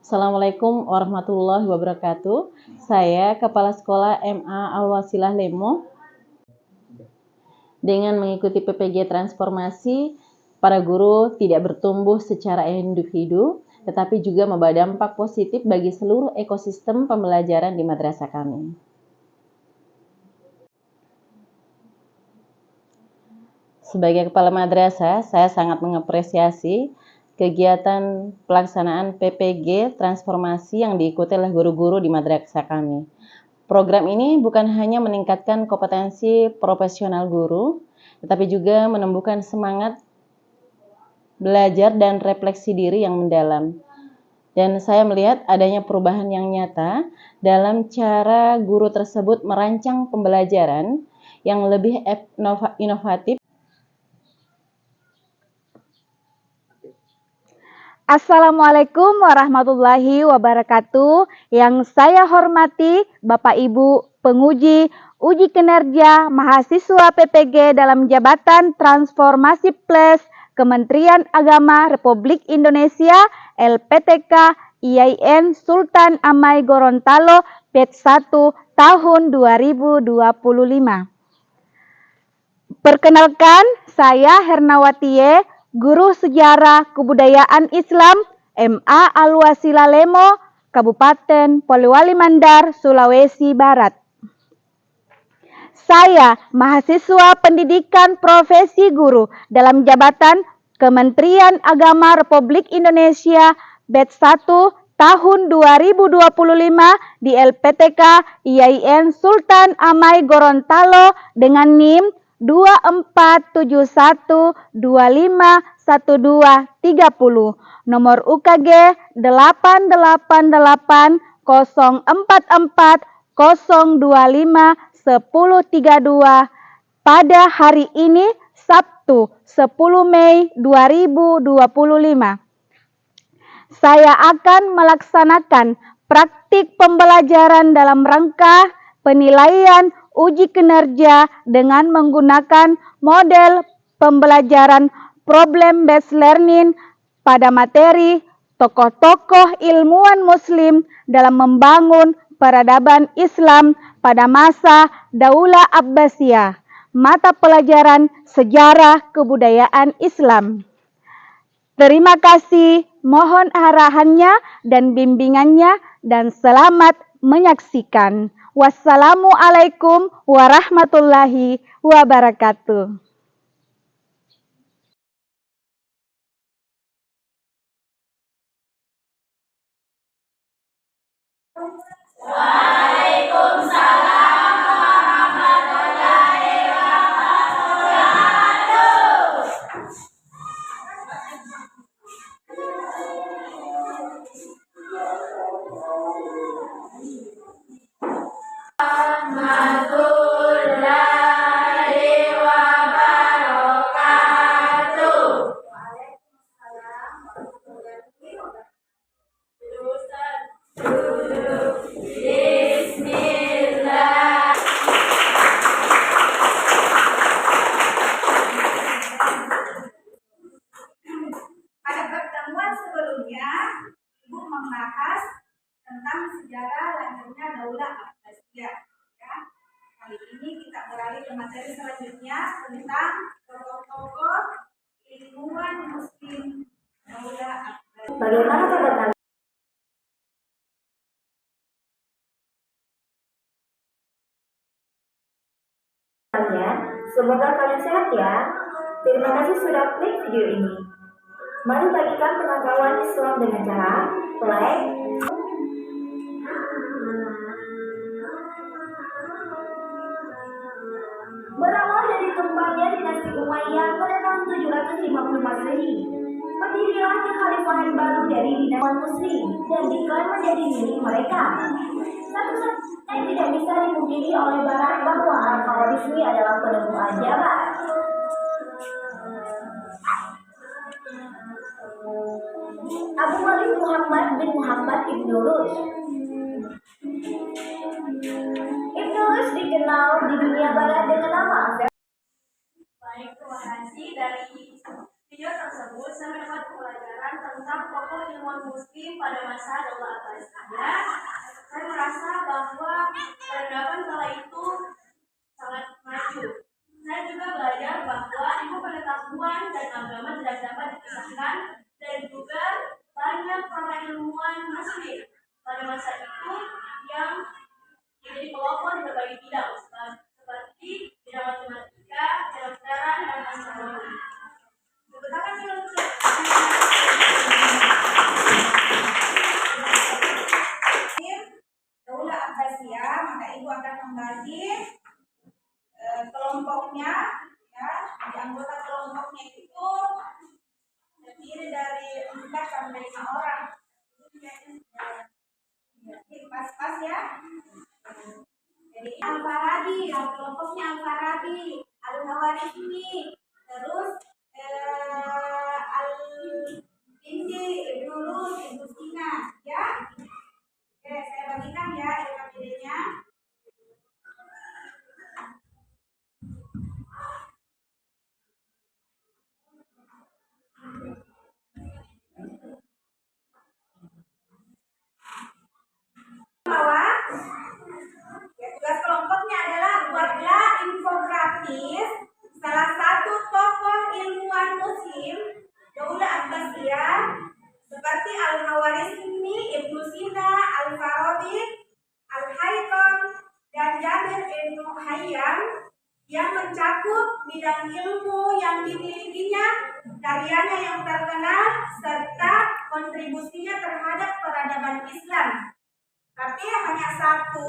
Assalamualaikum warahmatullahi wabarakatuh. Saya Kepala Sekolah MA Al-Wasilah Lemo. Dengan mengikuti PPG Transformasi, para guru tidak bertumbuh secara individu, tetapi juga membawa dampak positif bagi seluruh ekosistem pembelajaran di madrasah kami. Sebagai kepala madrasah, saya sangat mengapresiasi kegiatan pelaksanaan PPG Transformasi yang diikuti oleh guru-guru di madrasah kami. Program ini bukan hanya meningkatkan kompetensi profesional guru, tetapi juga menumbuhkan semangat belajar dan refleksi diri yang mendalam. Dan saya melihat adanya perubahan yang nyata dalam cara guru tersebut merancang pembelajaran yang lebih inovatif. Assalamualaikum warahmatullahi wabarakatuh. Yang saya hormati Bapak Ibu penguji uji kinerja mahasiswa PPG dalam jabatan Transformasi Plus Kementerian Agama Republik Indonesia LPTK IAIN Sultan Amai Gorontalo Batch 1 tahun 2025. Perkenalkan, saya Hernawatiye, Guru Sejarah Kebudayaan Islam MA Al-Wasilah Lemo, Kabupaten Polewali Mandar, Sulawesi Barat. Saya mahasiswa pendidikan profesi guru dalam jabatan Kementerian Agama Republik Indonesia Batch 1 tahun 2025 di LPTK IAIN Sultan Amai Gorontalo dengan NIM 2471251230, nomor UKG 8880440251032 pada hari ini Sabtu 10 Mei 2025. Saya akan melaksanakan praktik pembelajaran dalam rangka penilaian uji kinerja dengan menggunakan model pembelajaran problem-based learning pada materi tokoh-tokoh ilmuwan muslim dalam membangun peradaban Islam pada masa Daulah Abbasiyah, mata pelajaran sejarah kebudayaan Islam. Terima kasih, mohon arahannya dan bimbingannya dan selamat menyaksikan. Wassalamualaikum warahmatullahi wabarakatuh. Waalaikumsalam warahmatullahi wabarakatuh. Warahmatullahi wabarakatuh. Bismillah. Pada pertemuan sebelumnya, Ibu membahas tentang sejarah lahirnya Daulah Abbasiyah. Ya. Kali ini kita beralih ke materi selanjutnya tentang tokoh-tokoh ilmuwan Muslim Daulah Abbasiyah. Bagaimana kabar kalian? Semoga kalian sehat ya. Terima kasih sudah klik video ini. Mari bagikan pengetahuan Islam dengan cara like, berawal dari tumbangnya dinasti Umayyah pada tahun 750 Masehi. Berdirilah kekhalifahan baru dari dinasti Muslim dan diklaim menjadi milik mereka. Satu-satunya yang tidak bisa dipungkiri oleh Barat bahwa Al-Khawarizmi adalah penemu aljabar. Abu Malik Muhammad bin Muhammad Ibn Rushd. Ibn Rushd dikenal di dunia barat dengan nama Baik, terima kasih. Dari video tersebut saya mendapat pelajaran tentang tokoh tokoh ilmuwan muslim pada masa Daulah Abbasiyah, saya merasa bahwa peradaban kala itu sangat maju. Saya juga belajar bahwa ilmu pengetahuan dan agama tidak dapat dipisahkan, dan juga banyak para ilmuwan muslim pada masa itu yang menjadi pelopor di berbagai bidang seperti bidang matematika, kedokteran, dan astronomi. Menggunakan filosofi Daulah Abbasiyah, maka ibu akan membagi kelompoknya, ya. Di anggota kelompoknya itu terdiri dari 4 sampai 5 orang. Pas-pas ya. Jadi Al-Farabi, kelompoknya Al-Farabi, Al-Khawarizmi, terus Al-Kindi, Ibnu Rus, Ibnu Sina, ya. Oke, saya bagikan ya LKPD-nya. Bawah, ya, tugas kelompoknya adalah buatlah infografis salah satu tokoh ilmuwan muslim Daulah Abbasiyah seperti Al-Khawarizmi, Ibnu Sina, Al-Farabi, Al-Haytham, dan Jabir Ibnu Hayyan yang mencakup bidang ilmu yang dimilikinya, karyanya yang terkenal, serta kontribusinya terhadap peradaban Islam. Tapi hanya satu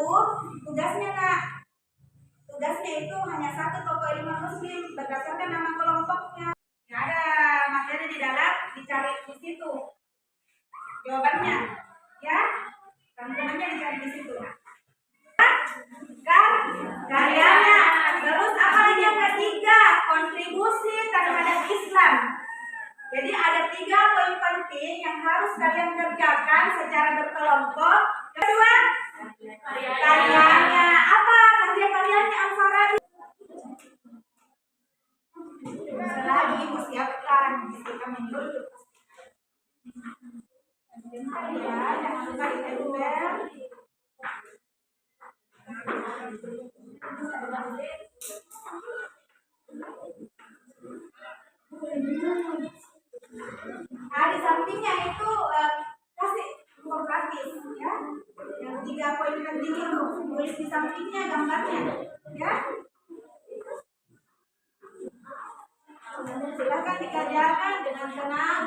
tugasnya, Nak. Tugasnya itu hanya satu tokoh ilmu muslim berdasarkan nama kelompoknya. Ya, ada materi di dalam, dicari di situ jawabannya, ya. Rangkumannya dicari di situ. Karyanya. Terus apa lagi yang ketiga? Kontribusi terhadap Islam. Jadi ada 3 poin penting yang harus kalian kerjakan secara berkelompok. Kedua, karyanya. Apa karya-karyanya Al-Farabi? Lagi ibu siapkan. Kita menyuruh. Ya, jangan lupa ditempel. Nah, di sampingnya itu kasih infografis, ya. Yang 3 poin penting itu tulis di sampingnya gambarnya, ya. Silakan dikerjakan dengan tenang.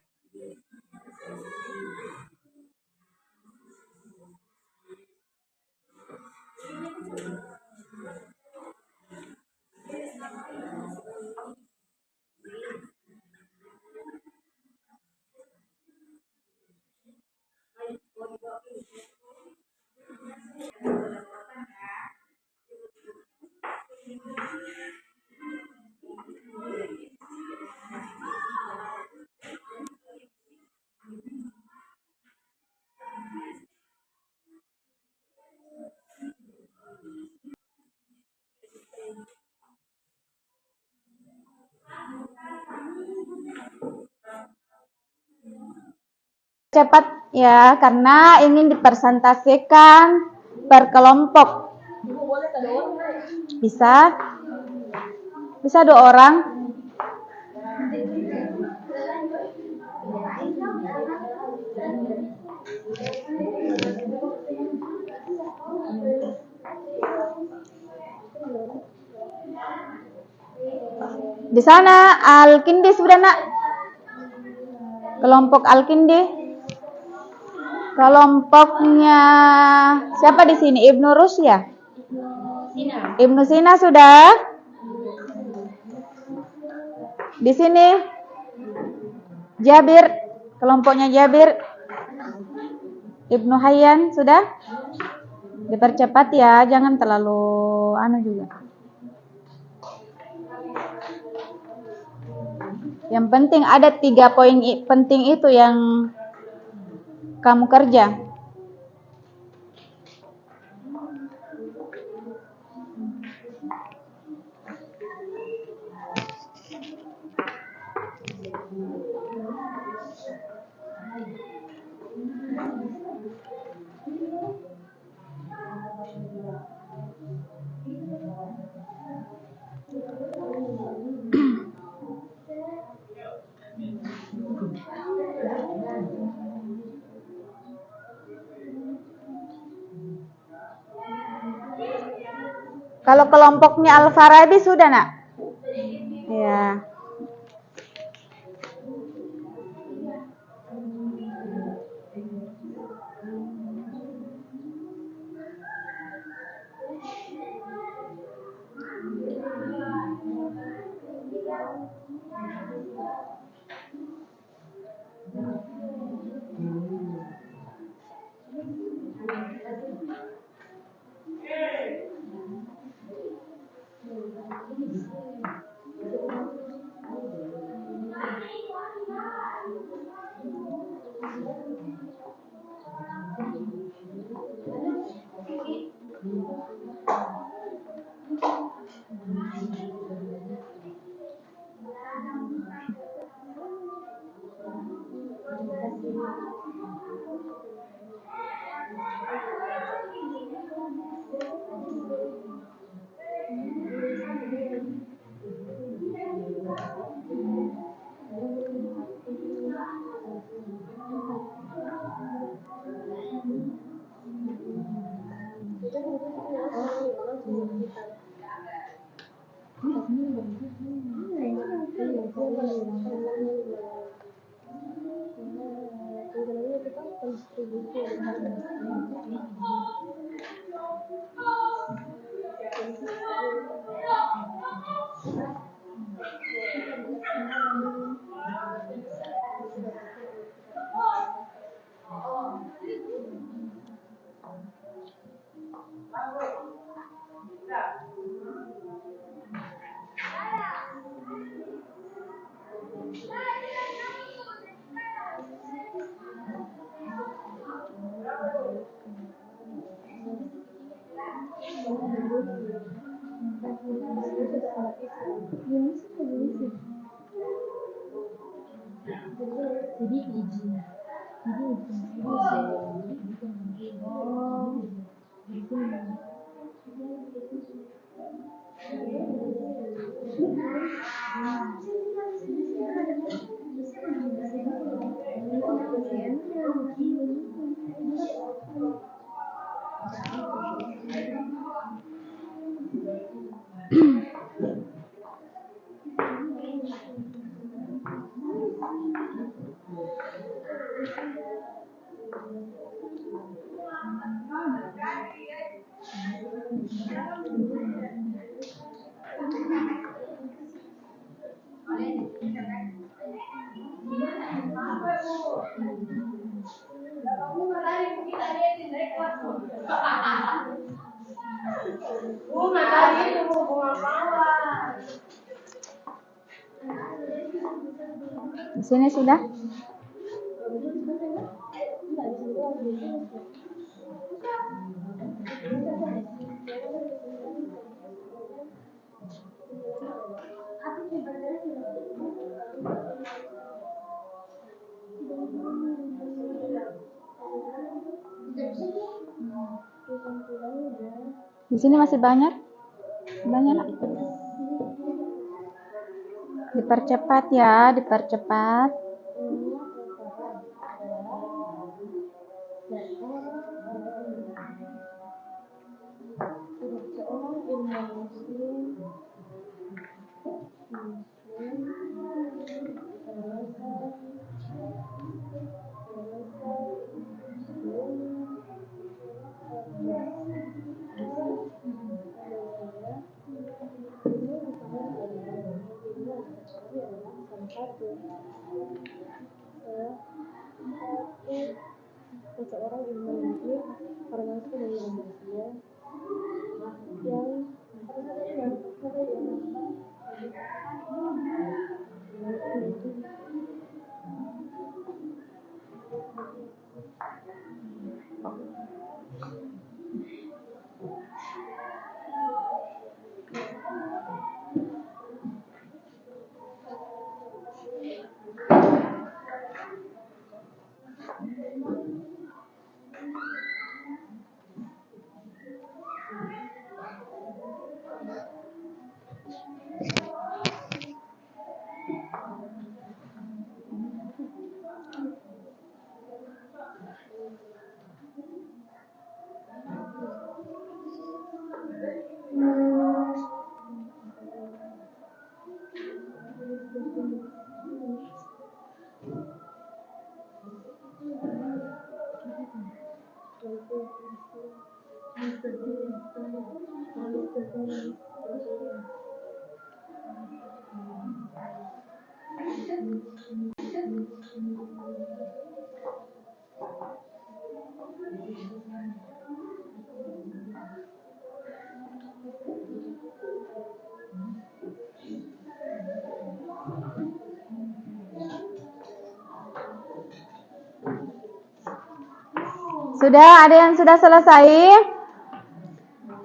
Cepat ya, karena ingin dipresentasikan per kelompok. Bisa? Bisa 2 orang? Di sana Al-Kindi sudah, Nak? Kelompok Al-Kindi. Kelompoknya siapa di sini? Ibnu Rus ya? Ibnu Sina sudah? Di sini Jabir, kelompoknya Jabir. Ibnu Hayyan sudah? Dipercepat ya, jangan terlalu juga. Yang penting ada 3 poin penting itu yang kamu kerja. Kalau kelompoknya Al-Farabi sudah, Nak? Ya. Di sini sudah? Di sini masih banyak? Banyak. Dipercepat ya, dipercepat. Sudah, ada yang sudah selesai?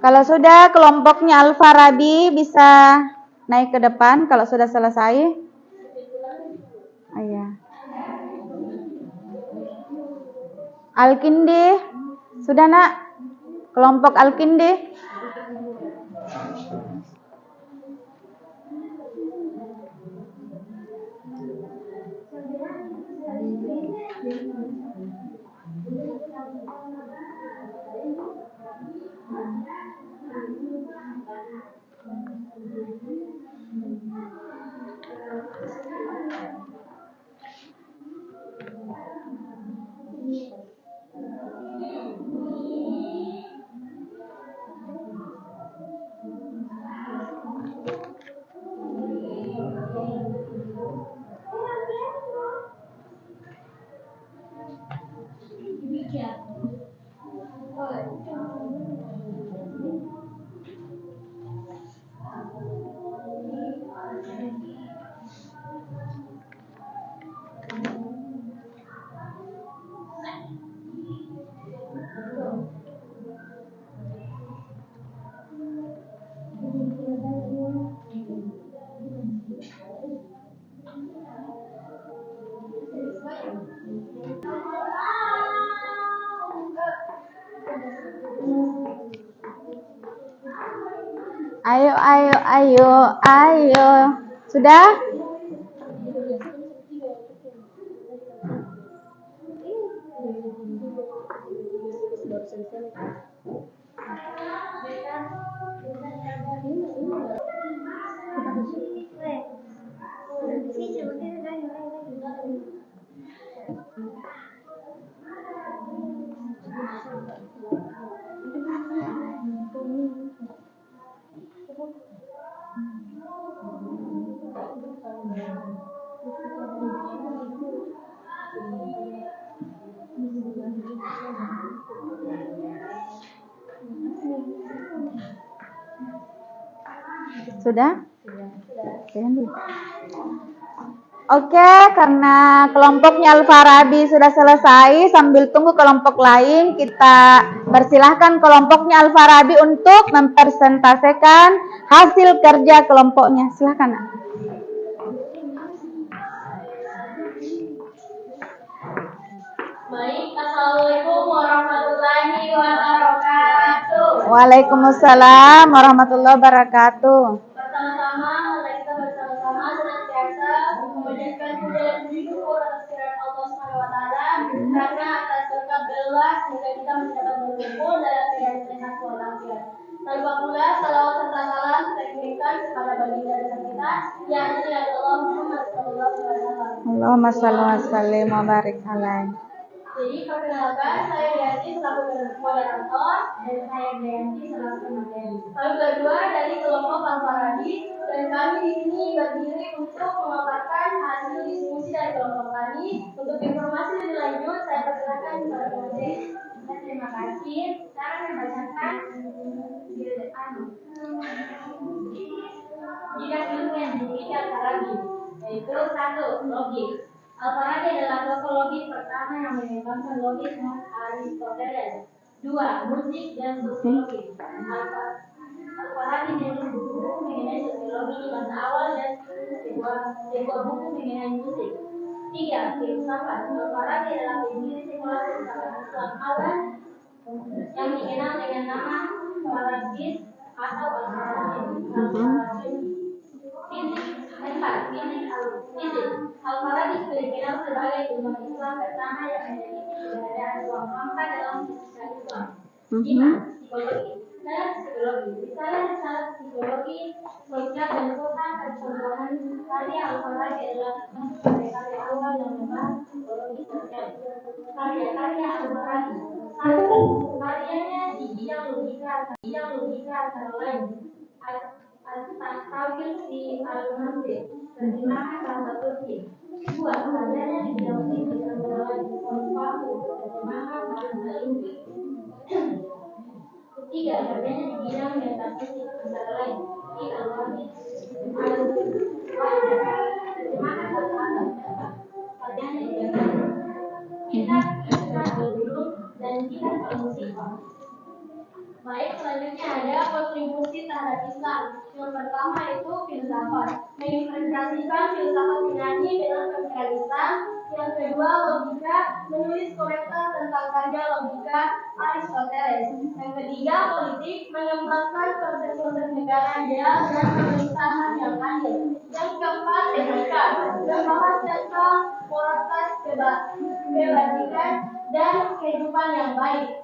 Kalau sudah, kelompoknya Al-Farabi bisa naik ke depan kalau sudah selesai. Oh, iya. Al-Kindi, sudah nak? Kelompok Al-Kindi. Ayo, ayo, ayo, ayo. Sudah? Sudah? Oke, karena kelompoknya Al-Farabi sudah selesai, sambil tunggu kelompok lain, kita persilahkan kelompoknya Al-Farabi untuk mempresentasikan hasil kerja kelompoknya. Silakan. Baik, Assalamualaikum warahmatullahi wabarakatuh. Waalaikumsalam warahmatullahi wabarakatuh. Pertama-tama, mari kita bersama-sama senantiasa memanjatkan puja dan syukur atas kehadirat Allah Subhanahu wa taala karena atas berkat beliau sehingga kita mendapat berkumpul dalam keadaan sehat walafiat. Lalu pula salawat serta salam kita kirimkan kepada baginda besar kita yakni adalah Muhammad sallallahu alaihi wasallam. Allahumma shalli wa sallim wa barik alaihi. Jadi perkenalkan, saya Yanti selaku moderator dan saya Yanti selaku materi. Kami berdua dari kelompok Al-Farabi dan kami di sini berdiri untuk memaparkan hasil diskusi dari kelompok kami. Untuk informasi lebih lanjut, saya persilakan kepada materi. Terima kasih. Sekarang saya bacakan bidang ilmu yang dimiliki Al-Farabi, yaitu 1. Logik. Al-Farabi adalah tokoh logis pertama yang mengembangkan logis Aristoteles. 2. Musik dan sosiologi. Al-Farabi menulis buku-buku mengenai sosiologi di masa awal dan sebuah buku mengenai musik. 3. Filsafat. Al-Farabi adalah pendiri sekolah filsafat Islam awal yang dikenal dengan nama Farabis atau Al-Farabi. Fisik. 4. Fisik. Al-Farabi dikenal sebagai ilmuwan Islam pertama yang meneliti keberadaan ruang hampa dalam fisika Islam. 5. Psikologi. Dalam psikologi, risalah psikologi sosial dan kota percontohan karya Al-Farabi adalah karya awal yang membahas psikologi sosial. Karya-karya Al-Farabi. 1. Karyanya di bidang logika logika antara lain. Tampil di Al-Mantiq, terjemahan bahasa Turki. 2. Pelajarannya di bidang fikih antara lain Al-Fahu, terjemahan bahasa Inggris. 3. Kerjanya di bidang metafisik antara lain Al-Hadis, Al-Wahdah, terjemahan bahasa Arab. Kerjanya di bidang kitab al-ulum dan kitab al-musifah. Baik, selanjutnya ada kontribusi terhadap Islam. Yang pertama itu filsafat, mengintegrasikan filsafat Yunani dengan pemikiran Islam. Yang kedua, logika, menulis komentar tentang karya logika Aristoteles. Yang ketiga, politik, mengembangkan konsep-konsep negara ideal dan pemerintahan yang adil. Yang keempat, etika, membahas tentang moralitas, kebajikan, dan kehidupan yang baik.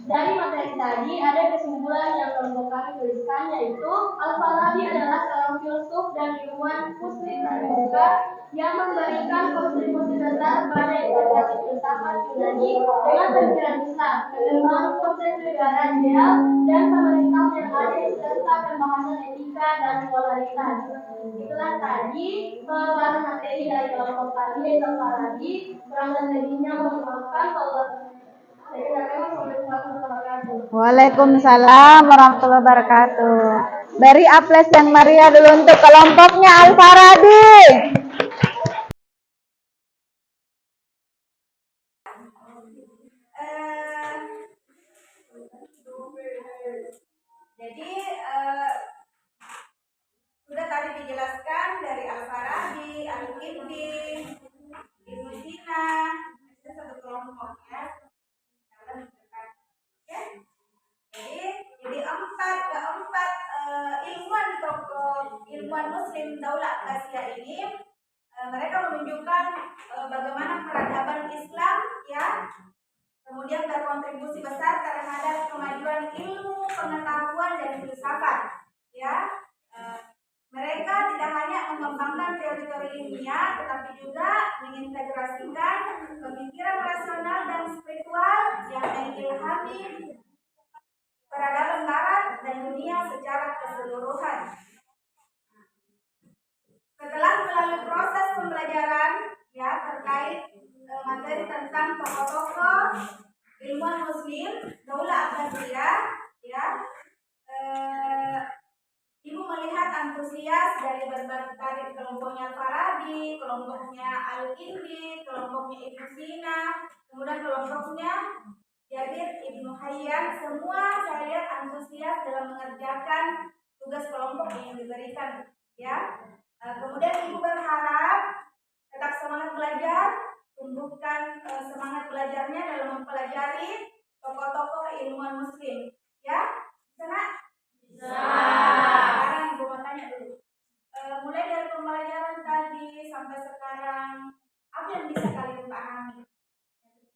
Dari materi tadi ada kesimpulan yang kelompok kami tuliskan, yaitu Al-Farabi adalah seorang filsuf dan ilmuwan muslim terbuka yang memberikan kontribusi besar pada integrasi filsafat Yunani dengan pemikiran Islam, pengembangan konsep negara ideal dan pemerintahan yang adil serta pembahasan etika dan moralitas. Itulah tadi pemaparan materi dari kelompok kami Al-Farabi. Kurang lebihnya mohon maaf. Waalaikumsalam warahmatullahi wabarakatuh. Beri aplaus yang meriah dulu untuk kelompoknya Al-Farabi. Jadi sudah tadi dijelaskan dari Al-Farabi, Al-Kindi, Ibnu Sina, itu satu kelompok ya. Oke. Jadi keempat ilmuwan Muslim Daulah Abbasiyah ini mereka menunjukkan bagaimana peradaban Islam ya, kemudian berkontribusi besar terhadap kemajuan ilmu pengetahuan dan filsafat ya. Mereka tidak hanya mengembangkan teori-teori ilmiah, tetapi juga mengintegrasikan pemikiran rasional dan spiritual yang mengilhami peradaban Barat dan dunia secara keseluruhan. Setelah melalui proses pembelajaran ya terkait materi tentang tokoh-tokoh ilmuwan Muslim Daulah Abbasiyah ya, Ibu melihat antusias dari berbagai kelompoknya Al-Farabi, kelompoknya Al-Kindi, kelompoknya Ibnu Sina, kemudian kelompoknya Jabir Ibnu Hayyan. Semua saya lihat antusias dalam mengerjakan tugas kelompok yang diberikan ya. Kemudian Ibu berharap tetap semangat belajar, tumbuhkan semangat belajarnya dalam mempelajari tokoh-tokoh ilmuwan Muslim ya. Bisa nak? Bisa. Sekarang Ibu mau tanya dulu, mulai dari pembelajaran tadi sampai sekarang, apa yang bisa kalian pahami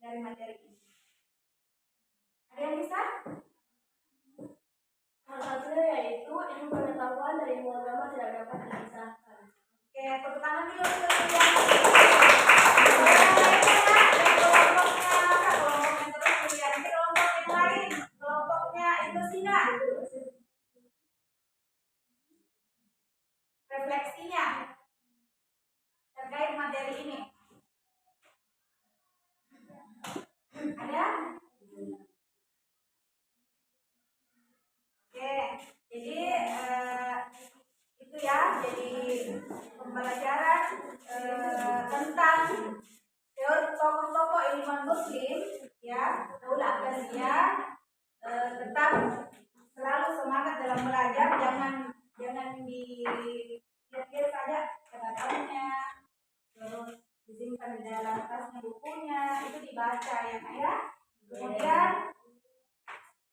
dari materi ini? Ada yang bisa? Salah satunya yaitu ilmu pengetahuan dari ilmu agama tidak dapat dipisahkan. Oke, tepuk tangan dulu untuk yang kelompok yang lain, kelompoknya Ibnu Sina. Refleksinya terkait materi ini ada? Oke, jadi itu ya, jadi pembelajaran tentang teori tokoh-tokoh ilmuwan Muslim ya, Daulah Abbasiyah. Tetap selalu semangat dalam belajar, jangan dilihat-lihat saja catatannya, terus disimpan di dalam tasnya bukunya, itu dibaca ya Kak ya. Kemudian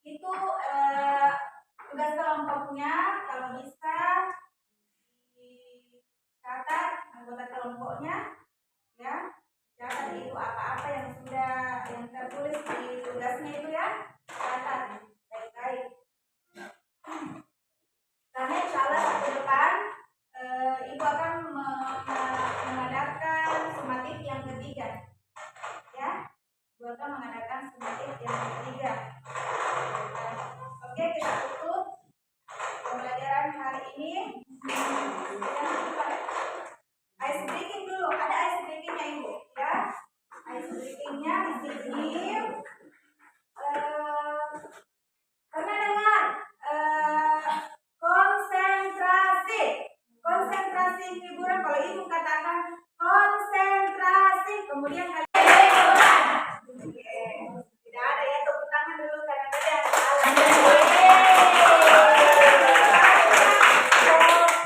itu tugas kelompoknya kalau bisa dicatat anggota kelompoknya ya, catat itu apa-apa yang tertulis di tugasnya itu ya, catat baik-baik. Karena insya Allah ke depan Ibu akan mengadakan sematik yang ketiga ya, Ibu akan mengadakan sematik yang ketiga. kita tutup pembelajaran hari ini. Ice breaking dulu, ada ice breakingnya Ibu ya. Ice breakingnya di sini. Pernah dengar konsentrasi, konsentrasi hiburan. Kalau Ibu katakan konsentrasi, kemudian kalian tidak ada ya, tepuk tangan dulu karena ada yang salah.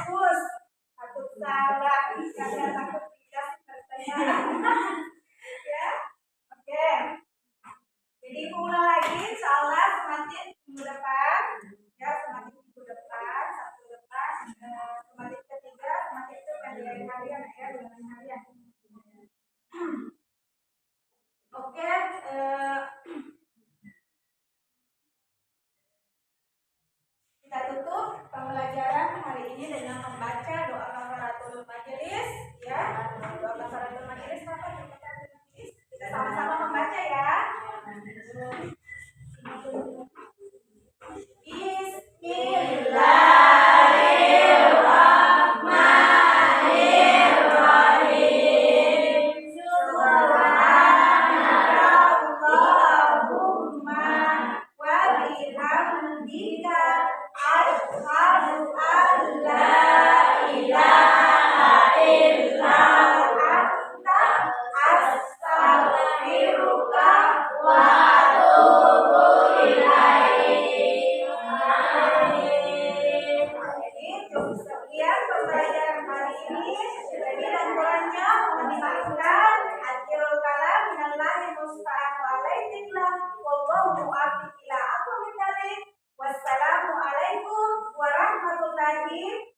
Fokus, takut salah, jangan takut tidak tertanya. Ya, oke. Jadi ulang lagi, insyaallah semakin minggu depan, ya semakin minggu depan, Sabtu depan, semakin ketiga, semakin itu pelajaran harian ya, dengan harian. Oke, kita tutup pembelajaran hari ini dengan membaca doa kafaratul majelis, ya. Doa kafaratul majelis apa? Doa kafaratul majelis. Kita sama-sama membaca ya. Bismillahirrahmanirrahim. Subhanakallahumma wa bihamdika asyhadu an la ilaha illa anta astaghfiruka wa atubu ilaik. Jadi cukup sekian pembelajaran hari ini. Lebih dan kurangnya mohon dimaafkan. Akhirul kalam minallahi musta'an wa alaihi wallahu muwaffiq ila aqwamit thariq. Wassalamu alaikum warahmatullahi